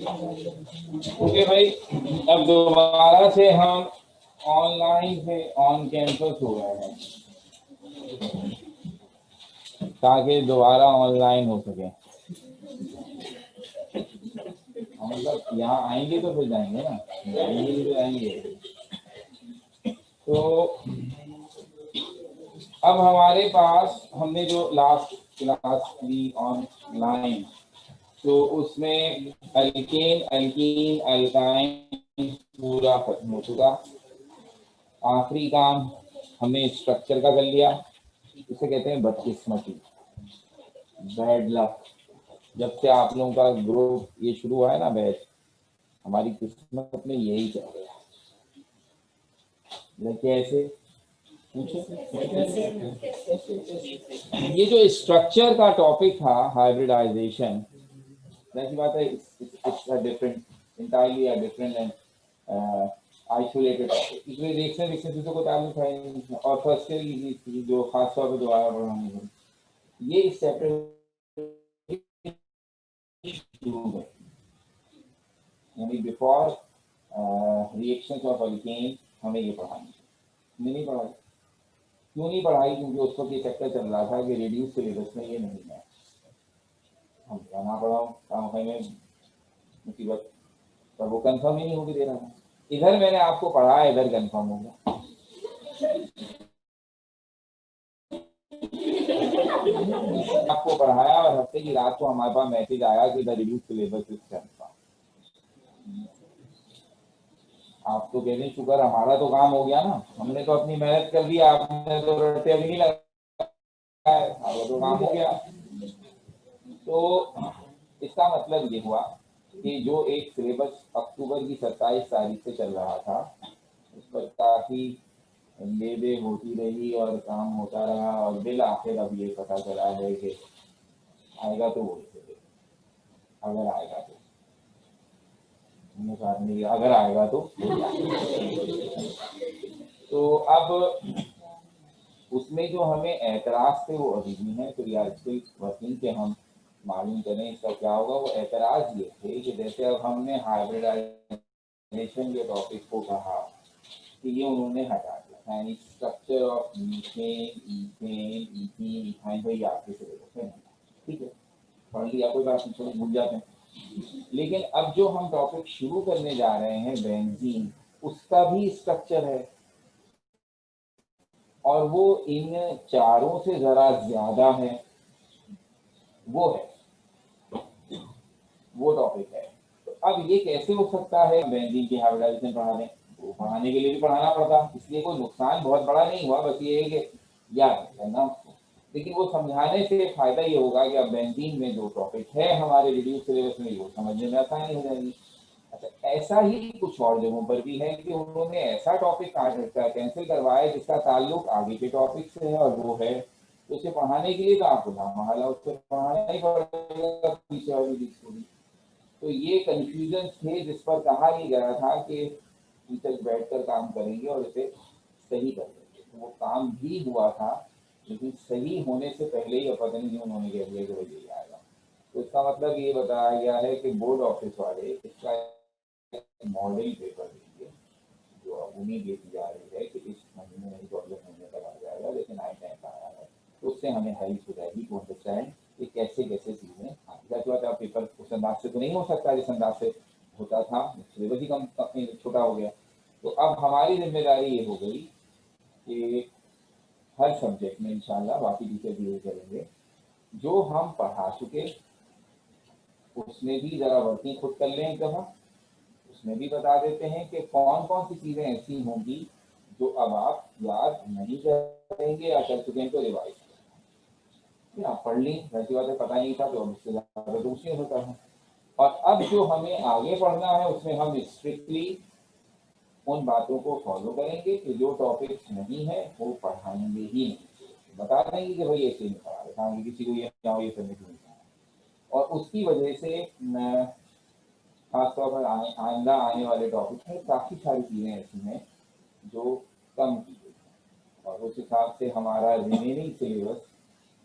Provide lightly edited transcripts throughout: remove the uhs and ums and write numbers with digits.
Okay भाई, अब दोबारा से हम ऑनलाइन से ऑन कैंपस हो रहे हैं ताकि दोबारा ऑनलाइन हो सके। मतलब यहाँ आएंगे तो फिर जाएंगे ना, आएंगे भी तो जाएंगे। तो अब हमारे पास हमने जो लास्ट क्लास ली ऑनलाइन, तो उसमें अल्केन अल्कीन अल्काइन पूरा खत्म हो चुका। आखिरी काम हमने स्ट्रक्चर का कर लिया। इसे कहते हैं बदकिस्मती, बैड लक। जब से आप लोगों का ग्रुप ये शुरू हुआ है ना बैच, हमारी किस्मत में यही चल रहा है। कैसे पूछे? ये जो स्ट्रक्चर का टॉपिक था हाइब्रिडाइजेशन, जाहिर बात है it's a different, entirely a different and isolated topic। इसमें रिएक्शन रिएक्शन को ताल्लुक है और फर्स्ट ईयर जो खास तौर पर दोबारा पढ़ाने ये इस चैप्टर शुरू है, यानी बिफोर रिएक्शंस ऑफ अल्केन हमें ये पढ़ानी है। नहीं पढ़ाई, क्यों नहीं पढ़ाई? क्योंकि उस वक्त ये चक्कर चल रहा था कि रिड्यूस सिलेबस में ये नहीं है। हम ना पढ़ाओ काम में मुसीबत, पर वो कंफर्म ही नहीं होगी दे रहा था। इधर मैंने आपको पढ़ाया, इधर कंफर्म हो गया। आपको पढ़ाया और हफ्ते की रात को हमारे पास मैसेज आया कि the reduce syllabus is confirm. आप तो कहते हैं शुक्र हमारा तो काम हो गया ना, हमने तो अपनी मेहनत कर दी, आपने तो रट्टे अभी नहीं लगाए, हमारा तो काम हो गया। तो इसका मतलब ये हुआ कि जो एक सिलेबस अक्टूबर की 27 तारीख से चल रहा था, उस पर काफ़ी ले होती रही और काम होता रहा, और बिल आखिर अब ये पता चला है कि आएगा तो वो, अगर आएगा तो नहीं, अगर आएगा तो अब उसमें जो हमें एतराज़ थे वो अभी भी हैं, तो यार स्टिल वर्किंग के हम मालूम करें इसका क्या होगा। वो एतराज़ ये थे कि जैसे अब हमने हाइब्रिडाइजेशन के टॉपिक को कहा कि ये उन्होंने हटा दिया, यानी structure of methane, ethane, ethene, ethyne भाई आपके सिलेबस में, ठीक है, पढ़ लिया, कोई बात नहीं, थोड़ी भूल जाते हैं। लेकिन अब जो हम टॉपिक शुरू करने जा रहे हैं बेंजीन, उसका भी स्ट्रक्चर है और वो इन चारों से जरा ज्यादा है, वो है, वो टॉपिक है। तो अब ये कैसे हो सकता है बेंजीन की हाइब्रिडाइजेशन पढ़ा दें? वो पढ़ाने के लिए भी पढ़ाना पड़ता, इसलिए कोई नुकसान बहुत बड़ा नहीं हुआ, बस ये है कि याद करना। लेकिन वो समझाने से फायदा ये होगा कि अब बेंजीन में जो टॉपिक है हमारे रिड्यूस सिलेबस में, वो समझने में आसानी हो जाएगी। अच्छा, ऐसा ही कुछ और जगहों पर भी है कि उन्होंने ऐसा टॉपिक कैंसिल करवाया जिसका ताल्लुक आगे के टॉपिक से है, और वो है तो उसे पढ़ाने के लिए तो आपको महला उससे पढ़ाना ही पड़ेगा पीछे वाली चीज। तो ये कंफ्यूजन थे जिस पर कहा ही गया था कि टीचर बैठकर काम करेंगे और इसे सही कर देंगे। तो वो काम भी हुआ था, लेकिन सही होने से पहले ही पता नहीं उन्होंने कह दिया कि वही आएगा। तो इसका मतलब ये बताया गया है कि बोर्ड ऑफिस वाले इसका मॉडल पेपर देंगे, जो अब उम्मीद देखी जा रही है कि इस महीने में तो अगले महीने तक आ जाएगा, लेकिन आई टाइम का आया है, तो उससे हमें हेल्प हो जाएगी टू अंडरस्टैंड कि कैसे कैसे चीज़ें आगे। पेपर उस अंदाज से तो नहीं हो सकता जिस अंदाज से होता था, सिलेबस ही कम छोटा हो गया। तो अब हमारी जिम्मेदारी ये हो गई कि हर सब्जेक्ट में इंशाल्लाह बाकी टीचर भी यही करेंगे, जो हम पढ़ा चुके उसमें भी ज़रा वर्किंग खुद कर लें एक दफ़ा, उसमें भी बता देते हैं कि कौन कौन सी चीज़ें ऐसी होंगी जो अब आप याद नहीं करेंगे या कर चुके हैं तो रिवाइज करें। आप पढ़ ली, वैसी बात है, पता नहीं था तो अब इससे ज़्यादा तो उसमें होता है। और अब जो हमें आगे पढ़ना है उसमें हम स्ट्रिक्टली उन बातों को फॉलो करेंगे कि जो टॉपिक्स नहीं है वो पढ़ाएंगे ही नहीं, बता देंगे कि भाई ऐसे नहीं पढ़ा रहे, किसी को ये करने की नहीं। और उसकी वजह से खासतौर पर आइंदा आने वाले टॉपिक में काफ़ी सारी चीज़ें ऐसी हैं जो कम की गई हैं, और उस हिसाब से हमारा रिमेनिंग सिलेबस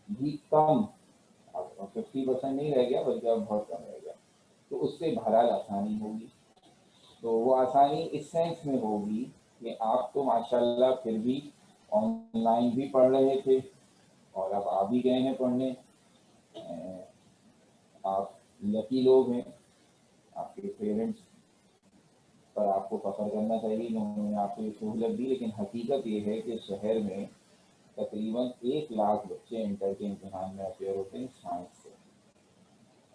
भी कम, अब 50% नहीं रह गया बल्कि अब बहुत कम रह गया। तो तो उससे बहरहाल आसानी होगी। तो वो आसानी इस सेंस में होगी कि आप तो माशाल्लाह फिर भी ऑनलाइन भी पढ़ रहे थे और अब आ भी गए हैं पढ़ने। आप लकी लोग हैं, आपके पेरेंट्स पर आपको फख्र करना चाहिए कि उन्होंने आपको ये सहूलत दी। लेकिन हकीकत ये है कि शहर में तकरीबन 1 लाख बच्चे इंटर के इम्तिहान में अपेयर होते हैं साइंस से,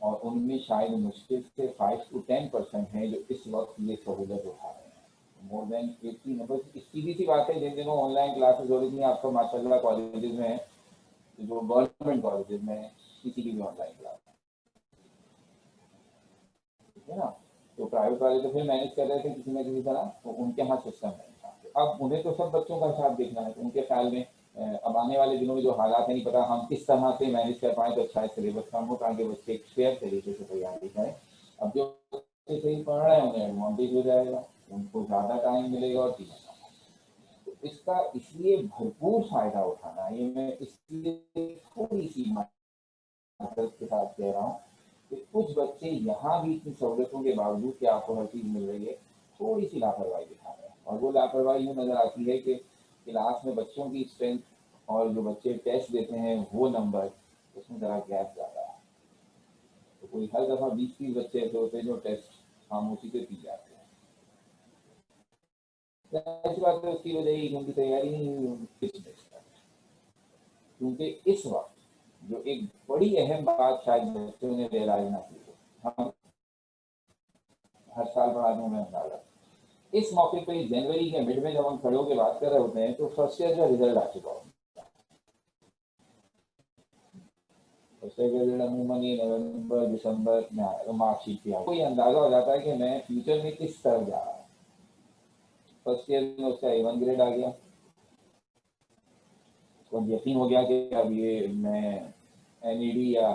और उनमें शायद मुश्किल से 5 to 10% हैं जो इस वक्त ये सहूलत उठा रहे हैं। More than 80 number. सीधी सी बात है, जिन दिनों ऑनलाइन क्लासेज हो रही थी, आपको माशाल्लाह कॉलेजेस में, जो गवर्नमेंट कॉलेजेस में, किसी की भी ऑनलाइन क्लास, ठीक है ना। तो प्राइवेट वाले तो फिर मैनेज कर रहे थे किसी न किसी तरह, तो उनके यहाँ सिस्टम नहीं था। अब उन्हें तो सब बच्चों का हिसाब देखना है, तो उनके ख्याल में अब आने वाले दिनों में जो हालात है, नहीं पता हम किस तरह से मैनेज कर पाएँ तो अच्छा है, सिलेबस कम हो ताकि बच्चे एक फेयर तरीके से तैयारी करें। अब जो बच्चे सही पढ़ रहे हैं उन्हें एडवांटेज हो जाएगा, उनको ज़्यादा टाइम मिलेगा और चीज़ें। तो इसका इसलिए भरपूर फ़ायदा उठाना, ये मैं इसलिए थोड़ी सी मार्केट के साथ कह रहा हूँ कि कुछ बच्चे यहाँ भी इतनी सहूलतों के बावजूद कि आपको हर चीज़ मिल रही है, थोड़ी सी लापरवाही दिखा रहे हैं। और वो लापरवाही यूँ नज़र आती है कि क्लास में बच्चों की स्ट्रेंथ और जो बच्चे टेस्ट देते हैं वो नंबर, उसमें ज़रा गैप ज़्यादा है। तो कोई हर दफ़ा 20-30 बच्चे ऐसे होते हैं जो टेस्ट खामोशी से पी जाते हैं। ऐसी बात है, उसकी वजह ही उनकी तैयारी नहीं, क्योंकि इस वक्त जो एक बड़ी अहम बात शायद बच्चों ने रियलाइज ना की हो, हम हर साल पढ़ाते हैं, हमें अंदाजा इस मौके पे जनवरी के मिड में जब हम खड़े होकर बात कर रहे होते हैं तो फर्स्ट ईयर का रिजल्ट आ चुका होता है। फर्स्ट ईयर का रिजल्ट अमूमन ये नवंबर दिसंबर में आएगा, मार्कशीट पे आएगा। कोई अंदाजा हो जाता है कि मैं फ्यूचर में किस तरफ जा रहा हूँ। फर्स्ट ईयर में उसका A1 ग्रेड आ गया, तो यकीन हो गया कि अब ये मैं NED या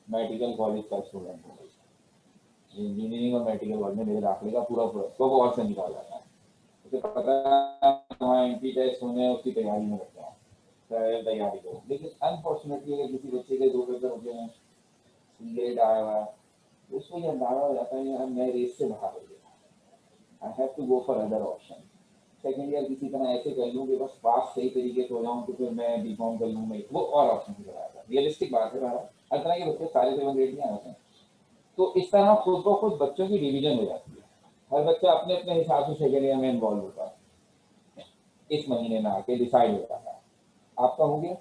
मेडिकल कॉलेज का स्टूडेंट हूँ। इंजीनियरिंग और मेडिकल कॉलेज में मेरे दाखिले का पूरा तो वो और से निकाल जाता है, उसे पता वहाँ एंटी टेस्ट होने, उसकी तैयारी में लगता है, तैयारी करो। लेकिन अनफॉर्चुनेटली अगर किसी बच्चे के 2 पेपर होते हैं, C ग्रेड आया हुआ है, तो उसको ये अंदाजा हो जाता है यार मैं रेस से बाहर हो गया, I have to go for other option. Second year किसी तरह ऐसे कर लूँ कि बस पास सही तरीके से हो जाऊँ, तो फिर मैं B.Com कर लूँ, मैं वो और ऑप्शन की तरह आता है। रियलिस्टिक बात है, हर तरह के बच्चे सारे 7 ग्रेड नहीं आते हैं। तो इस तरह खुद ब खुद बच्चों की डिवीजन हो जाती है, हर बच्चा अपने अपने हिसाब से सेकेंड ईयर में इन्वॉल्व होता है, इस महीने में आके डिसाइड हो जाता है। आपका हो गया।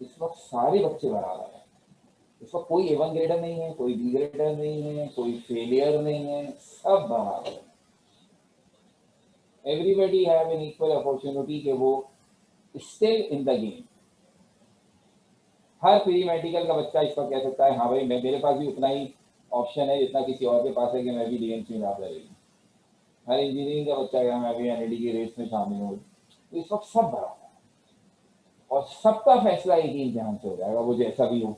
इस वक्त सारे बच्चे बराबर हैं, इस वक्त कोई A1 ग्रेडर नहीं है, कोई B ग्रेडर नहीं है, कोई फेलियर नहीं है, सब बराबर है। Everybody have an equal opportunity कि वो still in the game. Her pre medical का बच्चा इस वक्त कह सकता है हाँ भाई मैं, मेरे पास भी उतना ही ऑप्शन है जितना किसी और के पास है कि मैं भी DMC में दाखिला ले लूँ। हर इंजीनियरिंग का बच्चा क्या मैं भी NED की रेस में शामिल हूँ। तो इस वक्त सब बराबर है और सबका फैसला एक ही इम्तिहान से हो जाएगा, वो जैसा भी हो।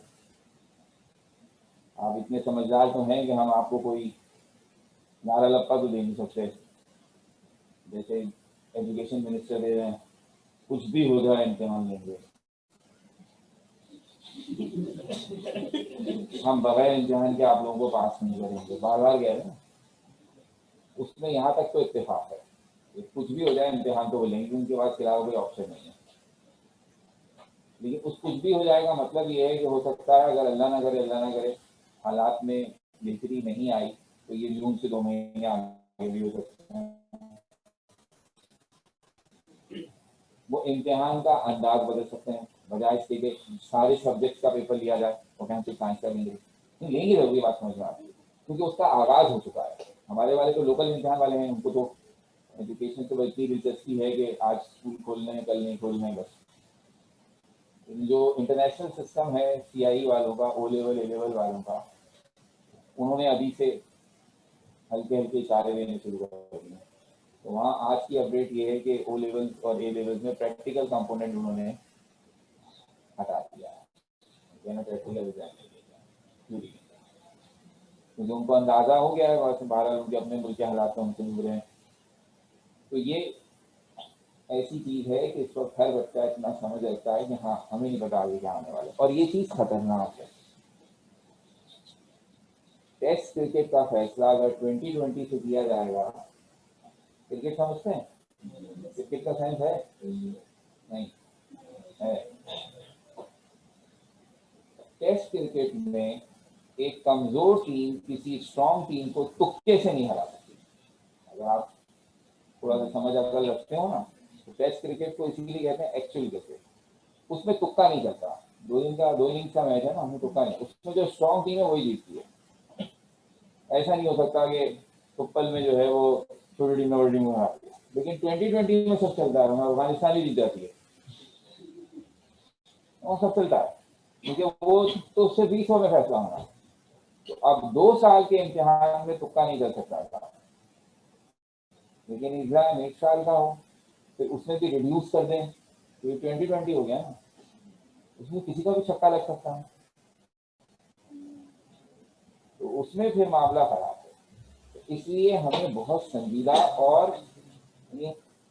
आप इतने समझदार तो हैं कि हम आपको कोई नारा लप्पा तो दे नहीं सकते, जैसे एजुकेशन मिनिस्टर दे रहे हैं कुछ भी हो जाए इम्तिहान लेंगे। हम बगैर इम्तिहान के आप लोगों को पास नहीं करेंगे, बार बार कह रहे हैं। उसमें यहाँ तक तो इत्तेफाक है, कुछ भी हो जाए इम्तिहान तो वो लेंगे, उनके पास के अलावा कोई ऑप्शन नहीं है। लेकिन उस कुछ भी हो जाएगा मतलब ये है कि हो सकता है अगर अल्लाह ना करे, अल्लाह ना करे, हालात में बेहतरी नहीं आई तो ये जून से 2 महीने आगे भी हो सकते हैं। वो इम्तिहान का अंदाज बदल सकते हैं, बजाय इसके कि सारे सब्जेक्ट्स का पेपर लिया जाए और हम सिर्फ साइंस का लेंगे, नहीं लेंगे जरूर, ये बात समझ में आती है, क्योंकि उसका आगाज हो चुका है। हमारे वाले तो लोकल इम्तिहान वाले हैं, उनको तो एजुकेशन से इतनी दिलचस्पी है कि आज स्कूल खोलने हैं, कल नहीं खोलने हैं बस। जो इंटरनेशनल सिस्टम है CIE वालों का, O लेवल A लेवल वालों का, उन्होंने अभी से हल्के हल्के इशारे देने शुरू कर दिए। तो वहाँ आज की अपडेट ये है कि O लेवल और A लेवल में प्रैक्टिकल कंपोनेंट उन्होंने हटा दिया है, प्रैक्टिकल एग्जाम नहीं देगा, क्योंकि उनको अंदाजा हो गया है, बहरहाल उनके अपने मुल्क के हालात तो उनसे मिल रहे हैं। तो ये ऐसी चीज़ है कि इस वक्त हर बच्चा इतना समझ रखता है कि हाँ हमें नहीं पता आगे क्या आने वाला है, और ये चीज़ खतरनाक है। टेस्ट क्रिकेट का फैसला अगर 2020 से किया जाएगा, क्रिकेट समझते हैं, क्रिकेट का साइंस है नहीं है। टेस्ट क्रिकेट में एक कमजोर टीम किसी स्ट्रॉन्ग टीम को तुक्के से नहीं हरा सकती। अगर आप थोड़ा सा समझ अगर रखते हो ना, तो टेस्ट क्रिकेट को इसीलिए कहते हैं एक्चुअल क्रिकेट। उसमें तुक्का नहीं करता, दो इनिंग्स का मैच है ना, हमें तुक्का नहीं, उसमें जो स्ट्रॉन्ग टीम है वही जीतती है। ऐसा नहीं हो सकता कि तुप्पल में जो है वो छोटी टीम में बड़ी टीम हरा दिया। लेकिन 2020 में सब चलता है, अफगानिस्तान ही जीत जाती है, और सब चलता है, क्योंकि वो तो उससे 20 ओवर में फैसला होना। तो अब 2 साल के इम्तिहान में तुक्का नहीं कर सकता था, लेकिन एग्जाम 1 साल का हो, फिर उसमें भी रिड्यूस कर दें, तो 2020 हो गया ना, उसमें किसी का भी छक्का लग सकता है, तो उसमें फिर मामला खराब है। तो इसलिए हमें बहुत संजीदा, और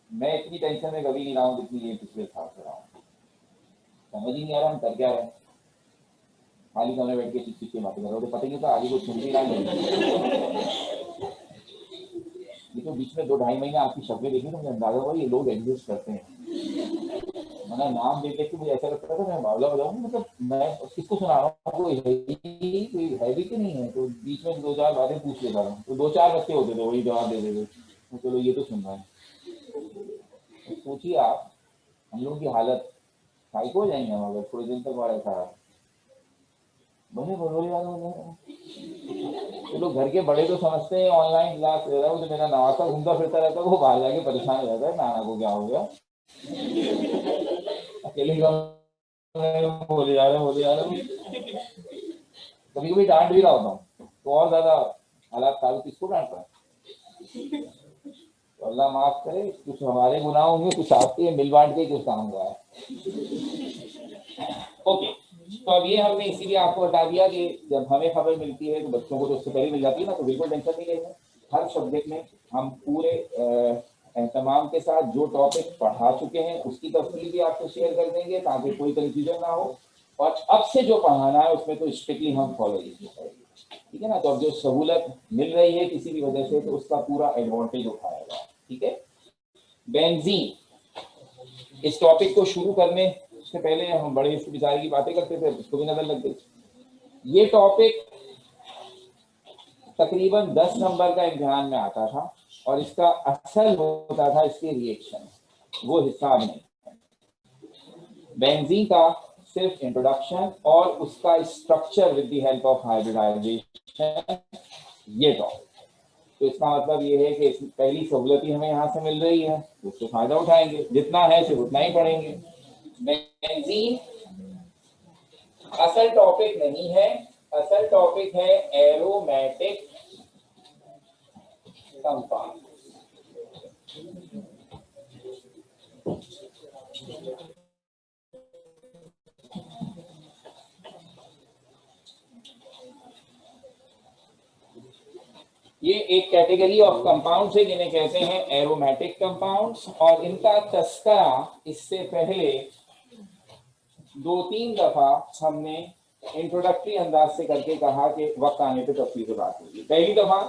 मैं इतनी टेंशन में कभी नहीं रहा हूँ जितनी ये पिछले साल से रहा हूँ। समझ ही नहीं आ रहा हम कर क्या रहे हैं, खाली समय बैठ के चिक के बातें कर रहे हो, तो पता ही नहीं था आगे कुछ सुन भी रहा है। ये तो बीच में 2-2.5 महीने आपकी शक्लें देखी तो मुझे अंदाजा हुआ ये लोग एग्जिस्ट करते हैं। मैंने नाम देख के मुझे ऐसा लगता था मैं बावला हो जाऊंगा, मतलब मैं किसको सुना रहा हूँ, कोई है भी कि नहीं है। तो बीच में 2-4 बातें पूछ लेता हूँ, तो 2-4 बच्चे होते थे वही जवाब दे देते, तो चलो ये तो सुन रहा है। तो सोचिए आप, हम लोगों की हालत साइको हो जाएंगे हम अगर थोड़े दिन तक और ऐसा बने बड़ोले वाले। चलो घर के बड़े तो समझते हैं ऑनलाइन क्लास ले रहा हूँ, तो मेरा नवासा घूमता फिरता रहता है, वो बाहर जाके परेशान हो जाता है, नाना को क्या हो गया, अकेले बोले जा रहे कभी कभी डांट भी रहा होता हूँ, तो और ज्यादा हालात खराब, किसको डांट रहा है। तो अल्लाह माफ करे, कुछ हमारे गुनाह होंगे, कुछ आपके, मिल बांट के कुछ काम हुआ है। ओके, तो अब ये हमने इसीलिए आपको बता दिया कि जब हमें खबर मिलती है तो बच्चों को तो उससे पहले मिल जाती है ना, तो बिल्कुल टेंशन नहीं लेंगे। हर सब्जेक्ट में हम पूरे एहतमाम के साथ जो टॉपिक पढ़ा चुके हैं उसकी तफसील भी आपको शेयर कर देंगे, ताकि कोई कंफ्यूजन ना हो। और अब से जो पढ़ाना है उसमें तो स्ट्रिक्टली हम फॉलो करेंगे, ठीक है ना। तो अब जो सहूलत मिल रही है किसी भी वजह से, तो उसका पूरा एडवांटेज उठाएगा, ठीक है। बेंजीन, इस टॉपिक को शुरू करने से पहले हम बड़े इसके विचार की बातें करते थे, उसको भी नजर लग गई। ये टॉपिक तकरीबन 10 नंबर का इम्तिहान में आता था, और इसका असर होता था इसके रिएक्शन, वो हिसाब नहीं। बेंजीन का सिर्फ इंट्रोडक्शन और उसका structure with the help of hybridization, ये टॉपिक। तो इसका मतलब ये है कि पहली सहूलत ही हमें यहाँ से मिल रही है, उससे फायदा उठाएंगे, जितना है सिर्फ उतना ही पढ़ेंगे। बेंजीन असल टॉपिक नहीं है, असल टॉपिक है एरोमेटिक कंपाउंड। ये एक कैटेगरी ऑफ कंपाउंड्स है जिन्हें कहते हैं एरोमेटिक कंपाउंड्स, और इनका तस्करा इससे पहले 2-3 दफा हमने इंट्रोडक्टरी अंदाज से करके कहा कि वक्त आने पे तफसील से बात होगी। पहली दफा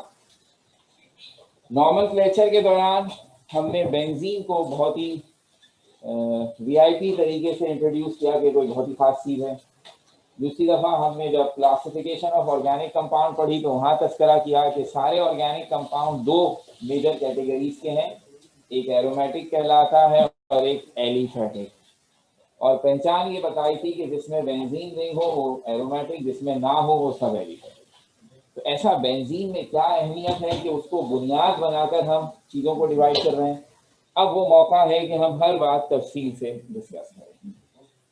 नॉर्मल लेक्चर के दौरान हमने बेंजीन को बहुत ही वीआईपी तरीके से इंट्रोड्यूस किया कि कोई बहुत ही खास चीज है। दूसरी दफा हमने जब क्लासिफिकेशन ऑफ ऑर्गेनिक कंपाउंड पढ़ी तो वहां तस्करा किया कि सारे ऑर्गेनिक कंपाउंड 2 मेजर कैटेगरीज के हैं, एक एरोमेटिक कहलाता है और एक एलिफेटिक। और पहचान ये बताई थी कि जिसमें बेंजीन रिंग हो वो एरोमेटिक, जिसमें ना हो वो सब एलिफेटिक। तो ऐसा बेंजीन में क्या अहमियत है कि उसको बुनियाद बनाकर हम चीजों को डिवाइड कर रहे हैं। अब वो मौका है कि हम हर बात तफसील से डिस्कस करें।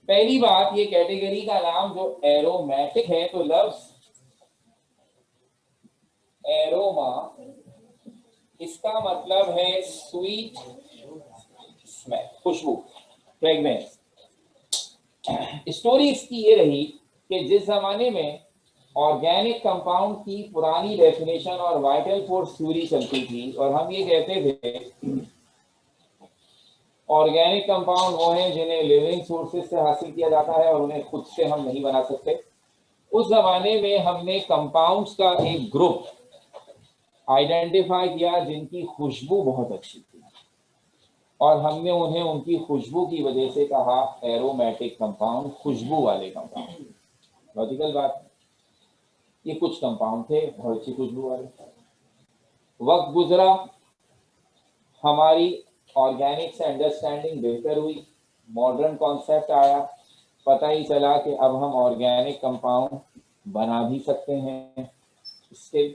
पहली बात, ये कैटेगरी का नाम जो एरोमेटिक है, तो लफ्ज एरोमा, इसका मतलब है स्वीट स्मेल, खुशबू, फ्रेग्रेंस। स्टोरी इसकी ये रही कि जिस जमाने में ऑर्गेनिक कंपाउंड की पुरानी डेफिनेशन और वाइटल फोर्स थ्योरी चलती थी, और हम ये कहते थे ऑर्गेनिक कंपाउंड वो हैं जिन्हें लिविंग सोर्सेज से हासिल किया जाता है और उन्हें खुद से हम नहीं बना सकते। उस जमाने में हमने कंपाउंड्स का एक ग्रुप आइडेंटिफाई किया जिनकी खुशबू बहुत अच्छी थी, और हमने उन्हें उनकी खुशबू की वजह से कहा एरोमेटिक कंपाउंड, खुशबू वाले कंपाउंड। लॉजिकल बात है। ये कुछ कंपाउंड थे बहुत अच्छी खुशबू वाले। वक्त गुजरा, हमारी ऑर्गेनिक से अंडरस्टैंडिंग बेहतर हुई, मॉडर्न कॉन्सेप्ट आया, पता ही चला कि अब हम ऑर्गेनिक कंपाउंड बना भी सकते हैं। इससे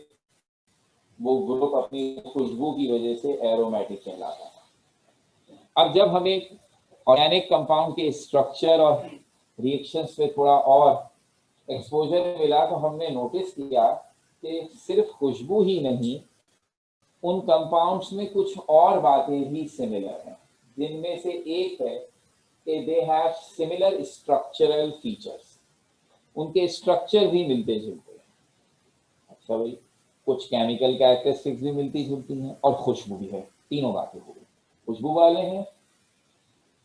वो ग्रुप अपनी खुशबू की वजह से एरोमेटिक कहलाता है। अब जब हमें ऑर्गेनिक कंपाउंड के स्ट्रक्चर और रिएक्शंस पे थोड़ा और एक्सपोजर मिला तो हमने नोटिस किया कि सिर्फ खुशबू ही नहीं, उन कंपाउंड्स में कुछ और बातें भी सिमिलर हैं, जिनमें से एक है कि they have similar structural features. उनके स्ट्रक्चर भी मिलते जुलते हैं। अच्छा भाई, कुछ केमिकल कैरेक्टरिस्टिक्स भी मिलती जुलती हैं और खुशबू भी है। तीनों बातें हो गई, खुशबू वाले हैं,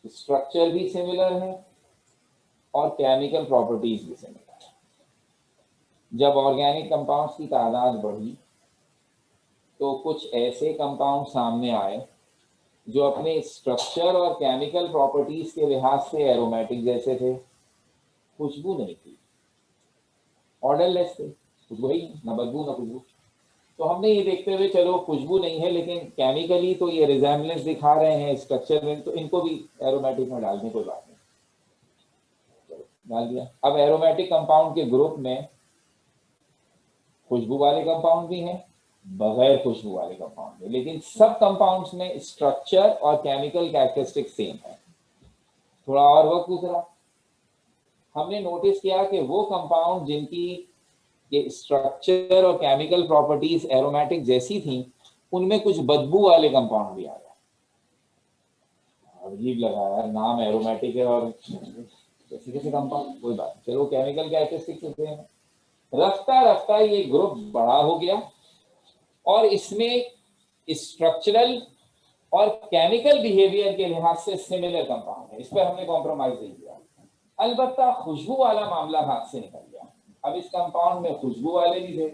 स्ट्रक्चर भी सिमिलर है और केमिकल प्रॉपर्टीज भी सिमिलर है। जब ऑर्गेनिक कंपाउंड्स की तादाद बढ़ी तो कुछ ऐसे कंपाउंड सामने आए जो अपने स्ट्रक्चर और केमिकल प्रॉपर्टीज के लिहाज से एरोमेटिक जैसे थे, खुशबू नहीं थी, ऑर्डरलेस थे, खुशबू ही न बदबू न खुशबू। तो हमने ये देखते हुए चलो खुशबू नहीं है लेकिन केमिकली तो ये रिजेम्बलेंस दिखा रहे हैं स्ट्रक्चर में, तो इनको भी एरोमेटिक में डाल दें, कोई बात नहीं, चलो डाल दिया। अब एरोमेटिक कंपाउंड के ग्रुप में खुशबू वाले कंपाउंड भी हैं, बगैर खुशबू वाले कंपाउंड भी, लेकिन सब कंपाउंड्स में स्ट्रक्चर और केमिकल कैरेक्टरिस्टिक सेम है। थोड़ा और वक्त गुजरा, हमने नोटिस किया कि वो कंपाउंड जिनकी ये स्ट्रक्चर और केमिकल प्रॉपर्टीज एरोमेटिक जैसी थी, उनमें कुछ बदबू वाले कंपाउंड भी आ गए। अजीब लगा यार, नाम एरोमेटिक है और कैसे कैसे कंपाउंड, कोई बात, चलो केमिकल कैरेक्टरिस्टिक से हैं। रफ्ता रफ्ता ये ग्रुप बड़ा हो गया और इसमें स्ट्रक्चरल और केमिकल बिहेवियर के लिहाज से सिमिलर कंपाउंड है, इस पर हमने कॉम्प्रोमाइज नहीं किया। अलबत्ता खुशबू वाला मामला हाथ से निकल गया। अब इस कंपाउंड में खुशबू वाले भी थे,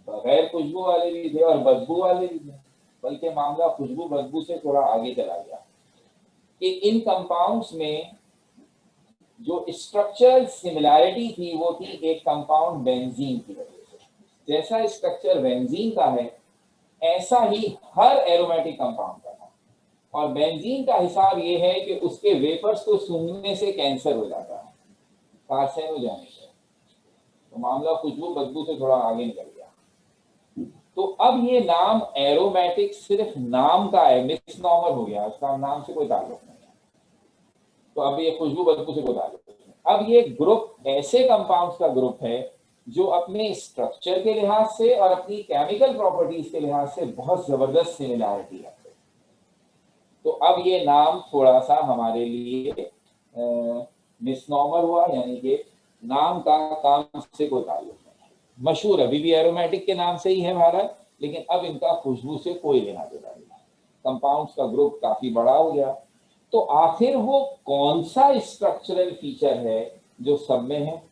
बगैर खुशबू वाले भी थे और बदबू वाले भी थे, बल्कि मामला खुशबू बदबू से थोड़ा आगे चला गया कि इन कंपाउंड्स में जो स्ट्रक्चरल सिमिलैरिटी थी वो थी एक कंपाउंड बेंजीन की वजह से। जैसा स्ट्रक्चर बेंजीन का है ऐसा ही हर एरोमेटिक कंपाउंड का था, और बेंजीन का हिसाब ये है कि उसके वेपर्स को सूंघने से कैंसर हो जाता है, कार्सिनोजेनिक है। तो मामला खुशबू बदबू से थोड़ा आगे निकल गया। तो अब ये नाम एरोमेटिक सिर्फ नाम का है, मिसनॉमर हो गया, इसका नाम से कोई ताल्लुक नहीं है। तो अब ये खुशबू बदबू से कोई ताल्लुक नहीं है। अब ये ग्रुप ऐसे कंपाउंड्स का ग्रुप है जो अपने स्ट्रक्चर के लिहाज से और अपनी केमिकल प्रॉपर्टीज के लिहाज से बहुत जबरदस्त सिमिलैरिटी है। तो अब ये नाम थोड़ा सा हमारे लिए मिसनॉमर हुआ, यानी कि नाम का काम से कोई ताल्लुक नहीं है। मशहूर अभी भी एरोमेटिक के नाम से ही है भारत, लेकिन अब इनका खुशबू से कोई लेना देना नहीं। कंपाउंड्स का ग्रुप काफी बड़ा हो गया। तो आखिर वो कौन सा स्ट्रक्चरल फीचर है जो सब में है,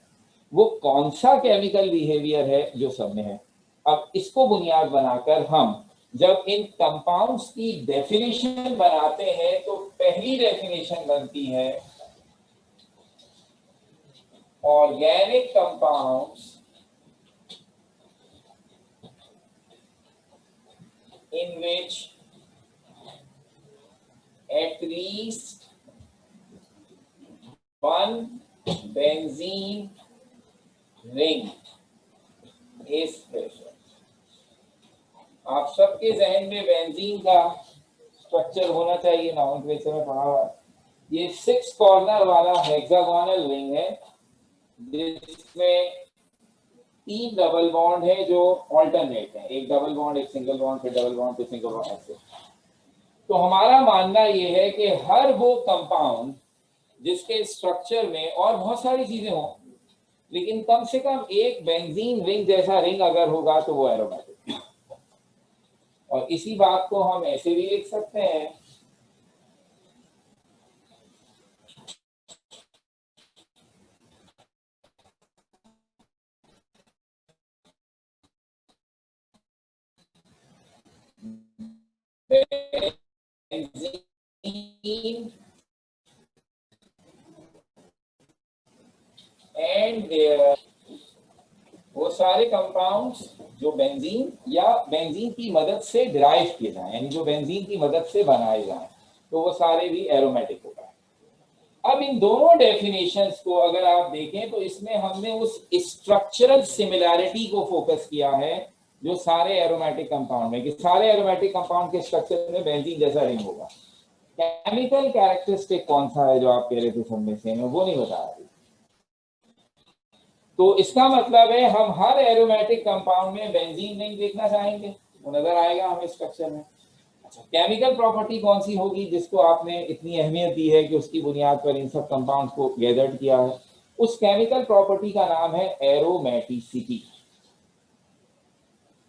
वो कौन सा केमिकल बिहेवियर है जो सब में है। अब इसको बुनियाद बनाकर हम जब इन कंपाउंड्स की डेफिनेशन बनाते हैं तो पहली डेफिनेशन बनती है organic compounds in which at least one benzene ring is present। आप सबके जहन में बेंजीन का स्ट्रक्चर होना चाहिए, नॉमेनक्लेचर में पढ़ा हुआ। ये 6 कॉर्नर वाला हेक्सागोनल रिंग है जिसमें 3 डबल बॉन्ड है जो ऑल्टरनेट है, एक डबल बॉन्ड एक सिंगल बॉन्ड फिर डबल बॉन्ड फिर सिंगल बॉन्ड ऐसे। तो हमारा मानना ये है कि हर वो कंपाउंड जिसके स्ट्रक्चर में और बहुत सारी चीजें हों लेकिन कम से कम एक बेंजीन रिंग जैसा रिंग अगर होगा तो वो एरोमेटिक। और इसी बात को हम ऐसे भी लिख सकते हैं वो सारे कंपाउंड्स जो बेंजीन या बेंजीन की मदद से डिराइव किए जाएं, यानी जो बेंजीन की मदद से बनाए जाएं, तो वो सारे भी एरोमेटिक होगा। अब इन दोनों डेफिनेशंस को अगर आप देखें तो इसमें हमने उस स्ट्रक्चरल सिमिलैरिटी को फोकस किया है जो सारे एरोमेटिक कंपाउंड में, कि सारे एरोमेटिक कंपाउंड के स्ट्रक्चर में बेंजीन जैसा रिंग होगा। केमिकल कैरेक्टरिस्टिक कौन सा है जो आप कह रहे थे सब में से, वो नहीं बता रही। तो इसका मतलब है हम हर एरोमेटिक कंपाउंड में बेंजीन नहीं देखना चाहेंगे, वो नजर आएगा हमें स्ट्रक्चर में। अच्छा, केमिकल प्रॉपर्टी कौन सी होगी जिसको आपने इतनी अहमियत दी है कि उसकी बुनियाद पर इन सब कंपाउंड्स को गैदर्ड किया है? उस केमिकल प्रॉपर्टी का नाम है एरोमेटिसिटी।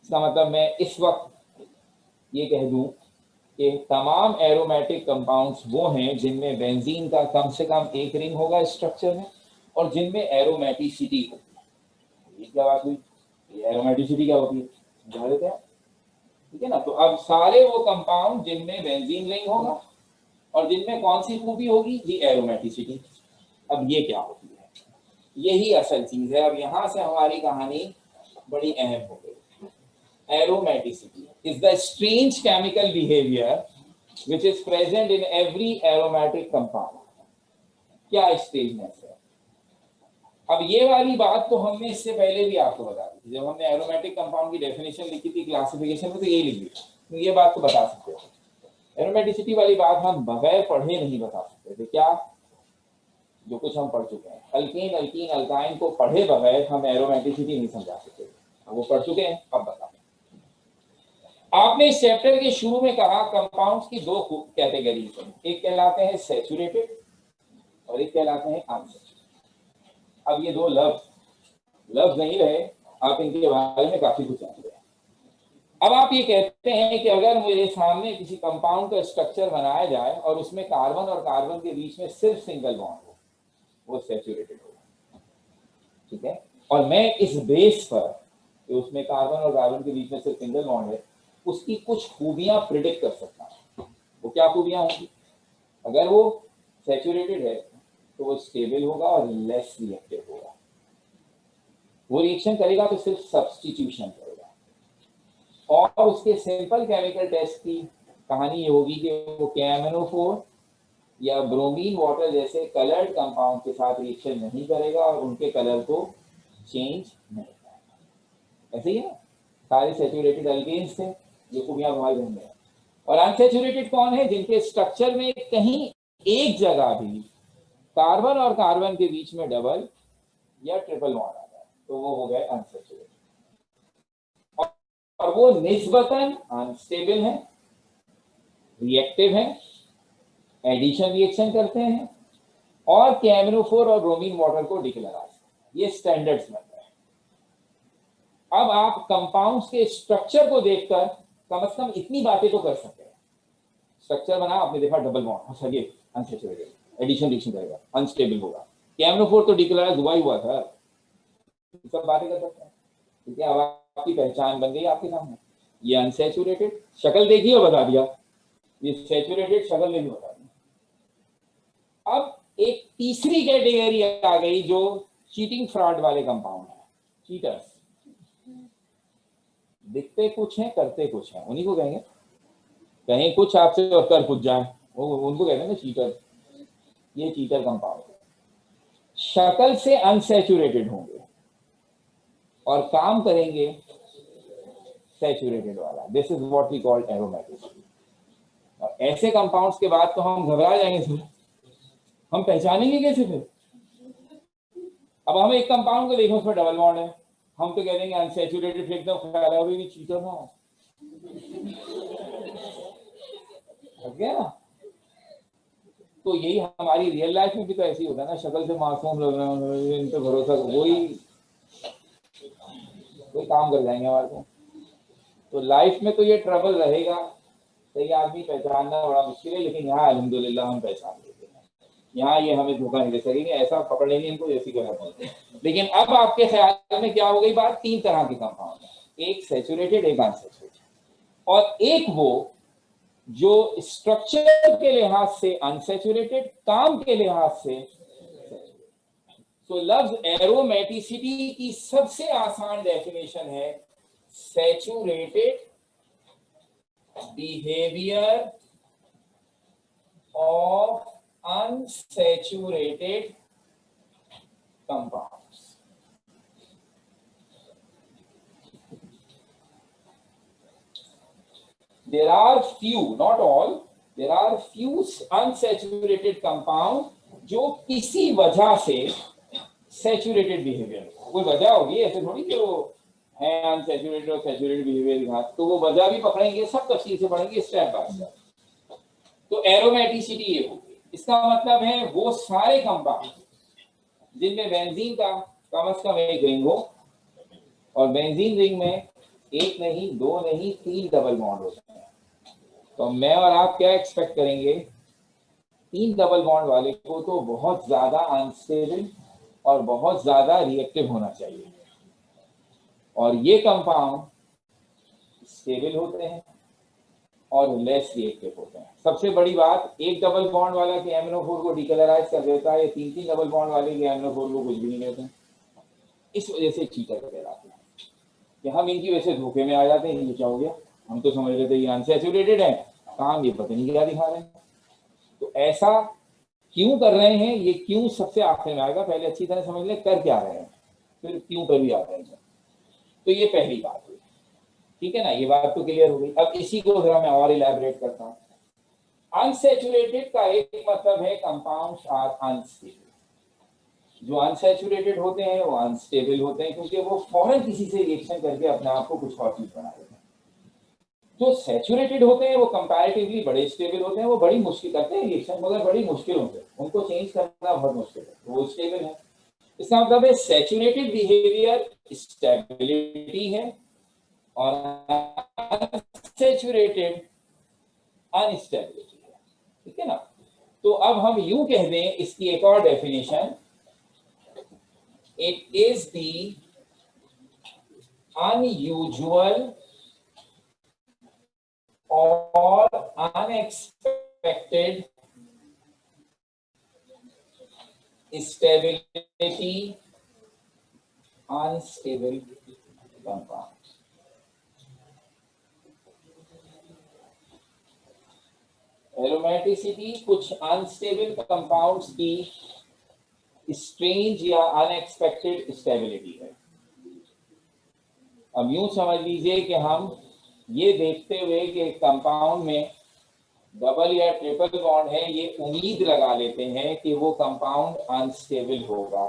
इसका मतलब मैं इस वक्त ये कह दूं कि तमाम एरोमेटिक कंपाउंड्स वो हैं जिनमें बेंजीन का कम से कम एक रिंग होगा स्ट्रक्चर में और जिनमें एरोमेटिसिटी होगी। ये क्या बात हुई? ये एरोमेटिसिटी क्या होती है समझा देते हैं, ठीक है ना? तो अब सारे वो कंपाउंड जिनमें बेंजीन रिंग होगा और जिनमें कौन सी खूबी होगी? जी एरोमेटिसिटी। अब ये क्या होती है? यही असल चीज है। अब यहां से हमारी कहानी बड़ी अहम हो गई। Aromaticity is the strange chemical behavior which is present in every aromatic compound. क्या स्टेजनेस है? अब ये वाली बात तो हमने इससे पहले भी आपको बता दी थी, जब हमने एरोमेटिक कंपाउंड की डेफिनेशन लिखी थी क्लासिफिकेशन में, तो यही लिखी थी। तो ये बात तो बता सकते थे। एरोमेटिसिटी वाली बात हम बगैर पढ़े नहीं बता सकते थे। क्या? जो कुछ हम पढ़ चुके हैं, अल्कीन अल्कीन अल्काइन को पढ़े बगैर हम एरोमेटिसिटी नहीं समझा सकते। वो पढ़ चुके हैं, अब बता। आपने इस चैप्टर के शुरू में कहा कंपाउंड्स की दो कैटेगरीज हैं, एक कहलाते हैं सैचुरेटेड और एक कहलाते हैं अनसैचुरेटेड। अब ये दो लफ्ज नहीं रहे, आप इनके बारे में काफी कुछ जानते हैं। अब आप ये कहते हैं कि अगर मुझे सामने किसी कंपाउंड का स्ट्रक्चर बनाया जाए और उसमें कार्बन और कार्बन के बीच में सिर्फ सिंगल बॉन्ड हो, वो सैचुरेटेड होगा, ठीक है? और मैं इस बेस पर कि उसमें कार्बन और कार्बन के बीच में सिर्फ सिंगल बॉन्ड है, उसकी कुछ खूबियां प्रिडिक्ट कर सकता हूं। वो क्या खूबियां होंगी? अगर वो सैचुरेटेड है तो वो स्टेबल होगा और लेस रिएक्टिव होगा। वो रिएक्शन करेगा तो सिर्फ सब्स्टिट्यूशन करेगा। और उसके सिंपल केमिकल टेस्ट की कहानी ये होगी कि वो KMnO4 या ब्रोमीन वाटर जैसे कलर्ड कंपाउंड के साथ रिएक्शन नहीं करेगा और उनके कलर को चेंज नहीं करेगा। ऐसे ही है ना, सारे सैचुरेटेड अल्केन्स थे, ये खूबियां हमारे में है। और अनसैचुरेटेड कौन है? जिनके स्ट्रक्चर में कहीं एक जगह भी कार्बन और कार्बन के बीच में डबल या ट्रिपल बॉन्ड आ जाए तो वो हो गए अनसैचुरेटेड। और वो निस्बतन अनस्टेबल है, रिएक्टिव है, एडिशन रिएक्शन करते हैं और KMnO4 और ब्रोमीन वाटर को डिक्लेराइज करते हैं। ये स्टैंडर्ड्स बन रहे हैं। अब आप कंपाउंड्स के स्ट्रक्चर को देखकर कम से कम इतनी बातें तो कर सकते हैं। स्ट्रक्चर बना, आपने देखा डबल बॉन्ड, अच्छा ये अनसैचुरेटेड, एडिशन रिएक्शन करेगा, अनस्टेबल होगा। KMnO4 तो डिक्लेराइज हुआ था, सब बातें कर सकते हैं, ठीक है? अब आपकी पहचान बन गई आपके सामने। ये अनसैचुरेटेड, शक्ल देखी और बता दिया। ये सैचुरेटेड, शक्ल देखी बता दी। अब एक तीसरी कैटेगरी आ गई जो चीटिंग फ्रॉड वाले कंपाउंड है, चीटर्स। दिखते कुछ हैं, करते कुछ हैं, उन्हीं को कहेंगे। कहीं कुछ आपसे और कर कुछ जाए, वो उनको कहते हैं ना चीटर। ये चीटर कंपाउंड शक्ल से अनसैचुरेटेड होंगे और काम करेंगे सैचुरेटेड वाला। This is what we call aromaticity. और ऐसे कंपाउंड्स के बाद तो हम घबरा जाएंगे सर, हम पहचानेंगे कैसे फिर? अब हम एक कंपाउंड को देखो, उसमें डबल बॉन्ड है, हम तो कह देंगे अनसैचुरेटेड, फेंक दो, ख्याल है अभी भी चीटर ना हो ना। तो यही हमारी रियल लाइफ में भी तो ऐसे ही होता है ना, शक्ल से मासूम लग रहे हैं, इन पे भरोसा, वही काम कर जाएंगे हमारे को। तो लाइफ में तो ये ट्रबल रहेगा, सही आदमी पहचानना बड़ा मुश्किल है, लेकिन यहाँ अल्हम्दुलिल्लाह हम पहचान लेते हैं। यहाँ ये हमें धोखा नहीं दे सकेंगे, ऐसा पकड़ लेंगे इनको जैसी कोई। लेकिन अब आपके ख्याल में क्या हो गई बात? तीन तरह के कंपाउंड है, एक सैचुरेटेड, एक अनसैचुरेटेड, और एक वो जो स्ट्रक्चर के लिहाज से अनसैचुरेटेड, काम के लिहाज से। सो लफ्ज एरोमेटिसिटी की सबसे आसान डेफिनेशन है saturated behaviour of unsaturated compounds. There are few, not all, there are few unsaturated compound जो किसी वजह से सैचुरेटेड बिहेवियर, कोई वजह होगी, ऐसे थोड़ी कि वो है अनसैचुरेटेड और सैचुरेटेड बिहेवियर, तो वो वजह भी पकड़ेंगे, सब तफसील से पढ़ेंगे स्टेप बाय स्टेप। तो एरोमेटिसिटी ये होगी, इसका मतलब है वो सारे कंपाउंड जिनमें बेंजीन का कम से कम एक रिंग हो, और बेंजीन रिंग में एक नहीं, दो नहीं, 3 डबल बॉन्ड होते हैं। तो मैं और आप क्या एक्सपेक्ट करेंगे, 3 डबल बॉन्ड वाले को तो बहुत ज्यादा अनस्टेबल और बहुत ज्यादा रिएक्टिव होना चाहिए, और ये कंपाउंड स्टेबल होते हैं और लेस रिएक्टिव होते हैं। सबसे बड़ी बात, एक डबल बॉन्ड वाला के एमिनो4 को डीकलराइज कर देता है, 3 डबल बॉन्ड वाले के एमिनो4 को कुछ भी नहीं देते। इस वजह से चीटर कहलाते हैं कि हम इनकी वजह से धोखे में आ जाते हैं। ये क्या हो गया, हम तो समझ रहे थे ये अनसैचुरेटेड है, काम ये पता नहीं क्या दिखा रहे हैं। तो ऐसा क्यों कर रहे हैं, ये क्यों सबसे आखिर में आएगा, पहले अच्छी तरह समझ लें कर क्या रहे हैं, फिर क्यों पर भी आ रहे हैं। तो ये पहली बात हुई, ठीक है ना, ये बात तो क्लियर हो गई। अब इसी को जरा मैं और इलैबोरेट करता हूँ। अनसैचुरेटेड का एक मतलब है कंपाउंड्स आर अनस्टेबल। जो अनसैचुरेटेड होते हैं वो अनस्टेबल होते हैं, क्योंकि वो फौरन किसी से रिएक्शन करके अपने आप को कुछ और चीज बना देते हैं। जो सैचुरेटेड होते हैं वो कंपैरेटिवली बड़े स्टेबल होते हैं, वो बड़ी मुश्किल करते हैं रिएक्शन, मगर बड़ी मुश्किल होते हैं, उनको चेंज करना बहुत मुश्किल है, वो स्टेबल है। इसका मतलब है सैचुरेटेड बिहेवियर स्टेबिलिटी है और अनसैचुरेटेड अनस्टेबिलिटी है, ठीक है ना। तो अब हम यूं कह दें इसकी एक और definition, it is the unusual or unexpected stability unstable compound। Aromaticity कुछ अनस्टेबल कंपाउंड्स की स्ट्रेंज या अनएक्सपेक्टेड स्टेबिलिटी है। अब यूं समझ लीजिए कि हम ये देखते हुए कि कंपाउंड में डबल या ट्रिपल बॉन्ड है, ये उम्मीद लगा लेते हैं कि वो कंपाउंड अनस्टेबल होगा।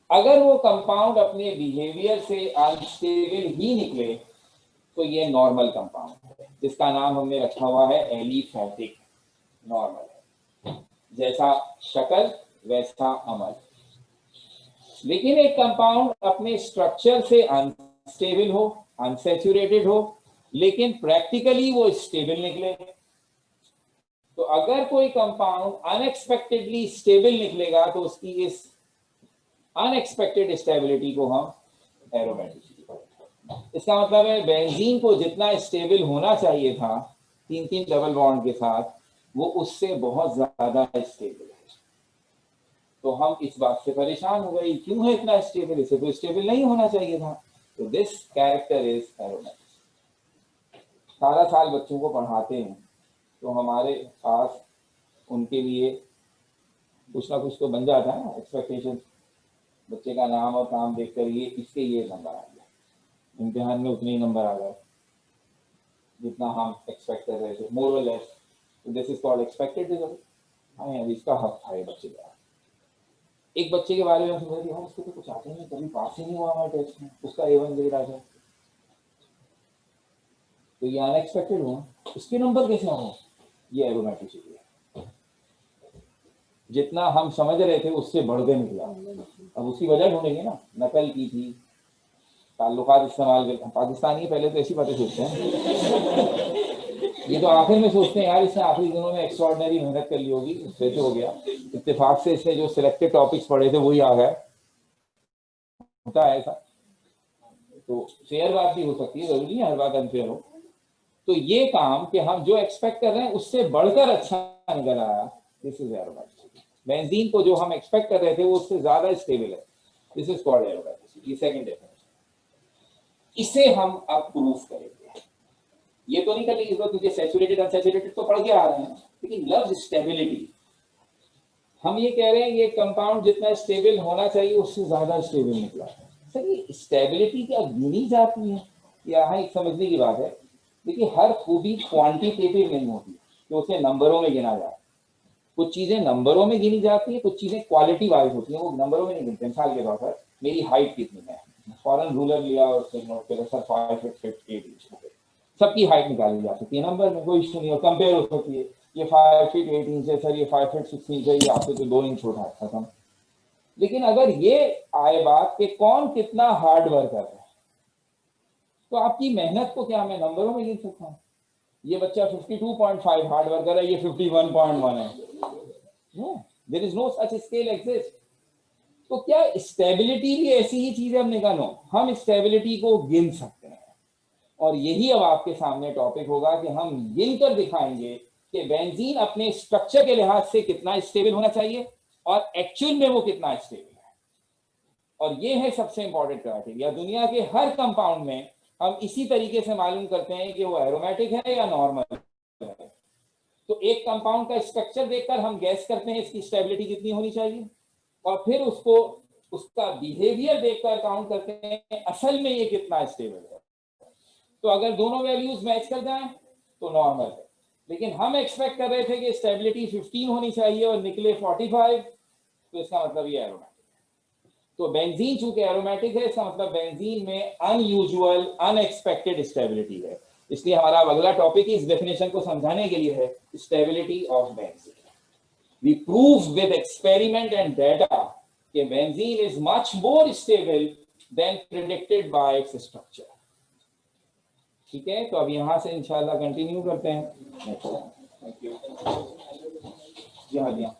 अगर वो कंपाउंड अपने बिहेवियर से अनस्टेबल ही निकले तो ये नॉर्मल कंपाउंड है, जिसका नाम हमने रखा हुआ है एलिफैटिक, नॉर्मल है, जैसा शक्ल वैसा अमल। लेकिन एक कंपाउंड अपने स्ट्रक्चर से अनस्टेबल हो, अनसैचुरेटेड हो, लेकिन प्रैक्टिकली वो स्टेबल निकले, तो अगर कोई कंपाउंड अनएक्सपेक्टेडली स्टेबल निकलेगा तो उसकी इस अनएक्सपेक्टेड स्टेबिलिटी को हम एरोमेटिसिटी कहते हैं। इसका मतलब है बेंजीन को जितना स्टेबल होना चाहिए था 3 डबल बॉन्ड के साथ, वो उससे बहुत ज्यादा स्टेबल है। तो हम इस बात से परेशान हो गए, क्यों है इतना स्टेबल, इसे तो स्टेबल नहीं होना चाहिए था। तो दिस कैरेक्टर इज एरोमेटिक। सारा साल बच्चों को पढ़ाते हैं तो हमारे पास उनके लिए कुछ ना कुछ तो बन जाता है ना, एक्सपेक्टेशन। बच्चे का नाम और काम देखकर ये इसके ये नंबर आ गया, इम्तिहान में उतने ही नंबर आ गए जितना हम एक्सपेक्ट कर रहे थे, मोर और लेस। तो this is called expected result. हाँ यार, इसका हक था ये बच्चे का। एक बच्चे के बारे में समझ लिया, उसको तो कुछ आते नहीं, कभी पास ही नहीं हुआ हमारे टेस्ट में, उसका A1 ग्रेड आ जाए, तो ये अनएक्सपेक्टेड हुआ, उसके नंबर कैसे होंगे, ये एरोमेटिसिटी है। जितना हम समझ रहे थे उससे बढ़ के निकला। अब उसकी वजह ढूंढेंगे ना, नकल की थी, ताल्लुकात इस्तेमाल करते, पाकिस्तानी पहले तो ऐसी बातें सोचते हैं, ये तो आखिर में सोचते हैं यार इसने आखिरी दिनों में एक्स्ट्राऑर्डिनरी मेहनत कर ली होगी, उससे तो हो गया, इत्तेफाक से इसने जो सिलेक्टेड टॉपिक्स पढ़े थे वही आ गए, होता है ऐसा। तो फेयर बात भी हो सकती है, जरूरी है हर बात अनफेयर हो। तो ये काम कि हम जो एक्सपेक्ट कर रहे हैं उससे बढ़कर अच्छा निकल आया, दिस इज एरोमेटिसिटी। बेंजीन को जो हम एक्सपेक्ट कर रहे थे वो उससे ज्यादा स्टेबल है। This is called aromaticity. ये सेकंड डेफिनेशन। इसे हम अब प्रूफ करेंगे। ये तो नहीं करने की जरूरत, क्योंकि सैचुरेटेड अनसैचुरेटेड तो पढ़ के आ रहे हैं, लेकिन लव स्टेबिलिटी हम ये कह रहे हैं ये कंपाउंड जितना स्टेबल होना चाहिए उससे ज्यादा स्टेबल निकला। सर ये स्टेबिलिटी क्या गिनी जाती है? यहाँ एक समझने की बात है। देखिए हर खूबी क्वांटिटेटिव नहीं होती कि उसे नंबरों में गिना जाए। कुछ चीजें नंबरों में गिनी जाती है, कुछ चीजें क्वालिटी वाइज होती हैं, वो नंबरों में नहीं गिनते। मिसाल के तौर पर मेरी हाइट कितनी है, फॉरेन रूलर लिया और उससे नोट करो सर 5 फीट 8 इंच हो गए, सबकी हाइट निकाली जा सकती है नंबर में, कोई इशू नहीं हो, कंपेयर हो सकती है। ये 5 फीट 8 इंच है सर, ये 5 फीट 6 इंच है, ये आपसे तो 2 इंच छोटा है, खत्म। लेकिन अगर ये आए बात कि कौन कितना हार्ड वर्क कर रहा है, तो आपकी मेहनत को क्या मैं नंबरों में गिन सकता हूँ? ये बच्चा 52.5 हार्ड वर्क कर रहा है, ये 51.1 है। There is no such scale exist. तो क्या स्टेबिलिटी भी ऐसी ही चीज है? हमने कहा नो, हम स्टेबिलिटी को गिन सकते हैं। और यही अब आपके सामने टॉपिक होगा कि हम गिन कर दिखाएंगे कि बेंजीन अपने स्ट्रक्चर के लिहाज से कितना स्टेबल होना चाहिए और एक्चुअल में वो कितना स्टेबल है। और ये है सबसे इंपॉर्टेंट क्राइटेरिया। दुनिया के हर कंपाउंड में हम इसी तरीके से मालूम करते हैं कि वो एरोमेटिक है या नॉर्मल है। तो एक कंपाउंड का स्ट्रक्चर देखकर हम गैस करते हैं इसकी स्टेबिलिटी कितनी होनी चाहिए, और फिर उसको उसका बिहेवियर देखकर काउंट करते हैं असल में ये कितना स्टेबल है। तो अगर दोनों वैल्यूज मैच कर जाएं तो नॉर्मल है। लेकिन हम एक्सपेक्ट कर रहे थे कि स्टेबिलिटी 15 होनी चाहिए और निकले 45, तो इसका मतलब ये एरोमेटिक है। तो बेंजीन चूंकि एरोमेटिक है, इसका मतलब बेंजीन में अनयूजुअल अनएक्सपेक्टेड स्टेबिलिटी है। इसलिए हमारा अगला टॉपिक इस डेफिनेशन को समझाने के लिए है, stability of benzene. We prove with experiment and data कि benzene is much more stable than predicted by its structure. ठीक है, तो अब यहां से इंशाल्लाह कंटिन्यू करते हैं। Thank you. जी हाँ जी हाँ।